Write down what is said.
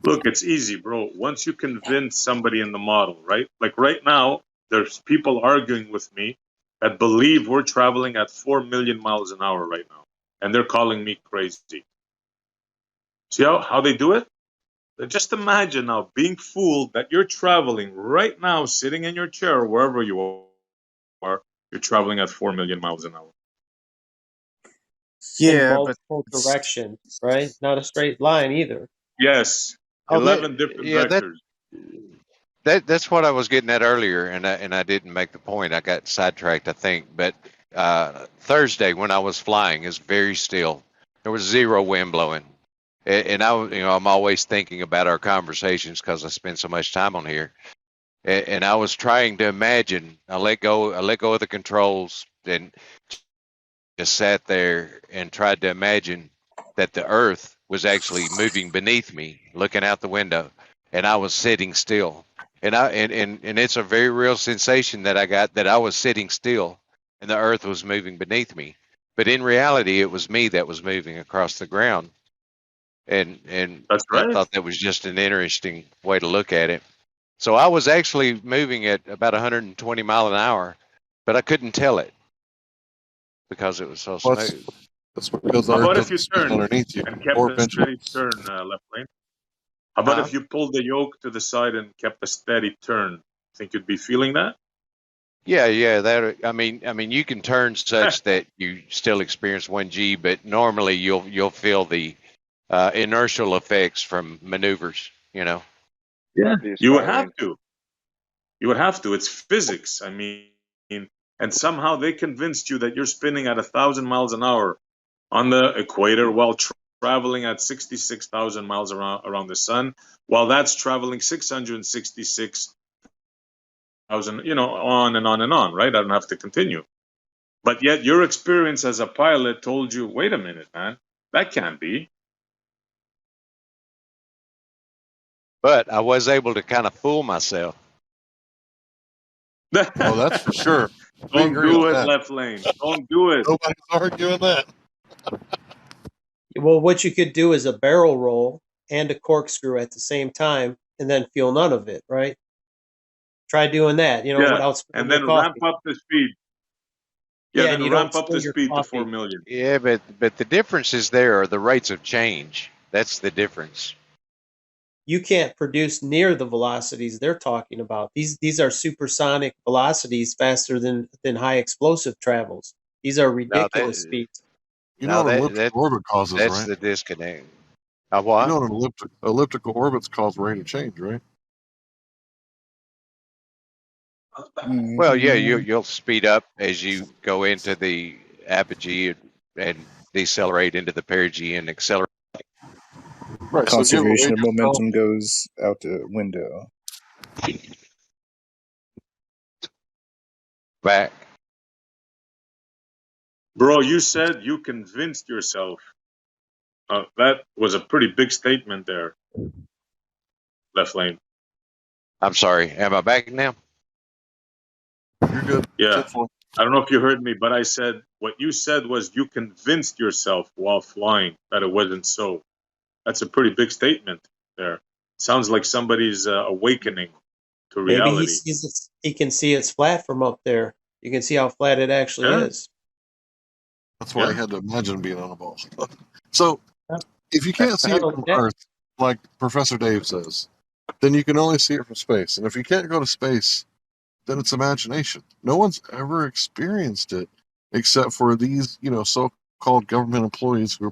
Look, it's easy, bro. Once you convince somebody in the model, right? Like right now, there's people arguing with me that believe we're traveling at 4 million miles an hour right now. And they're calling me crazy. See how they do it? Just imagine now being fooled that you're traveling right now, sitting in your chair, or wherever you are, you're traveling at 4 million miles an hour. In Yeah, but multiple directions, right? Not a straight line either. Yes, Oh, 11 different vectors. That's what I was getting at earlier, and I didn't make the point. I got sidetracked, I think. But Thursday when I was flying, is very still. There was zero wind blowing, and I'm always thinking about our conversations because I spend so much time on here. And I was trying to imagine. I let go of the controls and just sat there and tried to imagine that the Earth was actually moving beneath me, looking out the window, and I was sitting still. And it's a very real sensation that I got, that I was sitting still and the Earth was moving beneath me. But in reality, it was me that was moving across the ground. And That's I right. thought that was just an interesting way to look at it. So I was actually moving at about 120 mile an hour, but I couldn't tell it because it was so Well, smooth. That's because How the about Earth if you doesn't spin turned underneath you and kept or a steady pendulums. turn, left lane? How about Huh? if you pulled the yoke to the side and kept a steady turn? Think you'd be feeling that? Yeah. That I mean, you can turn such that you still experience 1G, but normally you'll feel the inertial effects from maneuvers. You know. Yeah. the You would aspiring. have to. You would have to. It's physics. I mean, and somehow they convinced you that you're spinning at 1,000 miles an hour on the equator while traveling at 66,000 miles around the sun, while that's traveling 666,000. On and on and on. Right? I don't have to continue. But yet your experience as a pilot told you, wait a minute, man, that can't be. But I was able to kind of fool myself. Oh, that's for sure. We Don't agree do on it, that. left lane. Don't do it. Nobody's arguing that. Well, what you could do is a barrel roll and a corkscrew at the same time, and then feel none of it, right? Try doing that, Yeah, without spilling and your then ramp coffee. up the speed. Yeah, Yeah, and then you don't ramp up spill the your speed to 4 coffee. million. Yeah, but the differences there are the rates of change. That's the difference. You can't produce near the velocities they're talking about. These are supersonic velocities, faster than high explosive travels. These are Now ridiculous speeds. You now know what an that elliptical orbit causes, that's right? the disconnect. A You what? know what an elliptical orbits cause rate of change, right? Well, yeah, Mhm. you'll speed up as you go into the apogee and decelerate into the perigee and accelerate. Right. So give away Conservation of yourself. momentum goes out the window. Back. Bro, you said you convinced yourself. That was a pretty big statement there, left lane. I'm sorry. Am I back now? You're good. Yeah. 10-4. I don't know if you heard me, but I said what you said was you convinced yourself while flying that it wasn't so. That's a pretty big statement there. Sounds like somebody's awakening to Maybe he reality. sees it, he can see it's flat from up there. You can see how flat it actually Yeah. is. That's why Yeah. he had to imagine being on a ball. So Yeah. if you can't see it from Yeah. Earth, like Professor Dave says, then you can only see it from space. And if you can't go to space, then it's imagination. No one's ever experienced it except for these, so-called government employees who are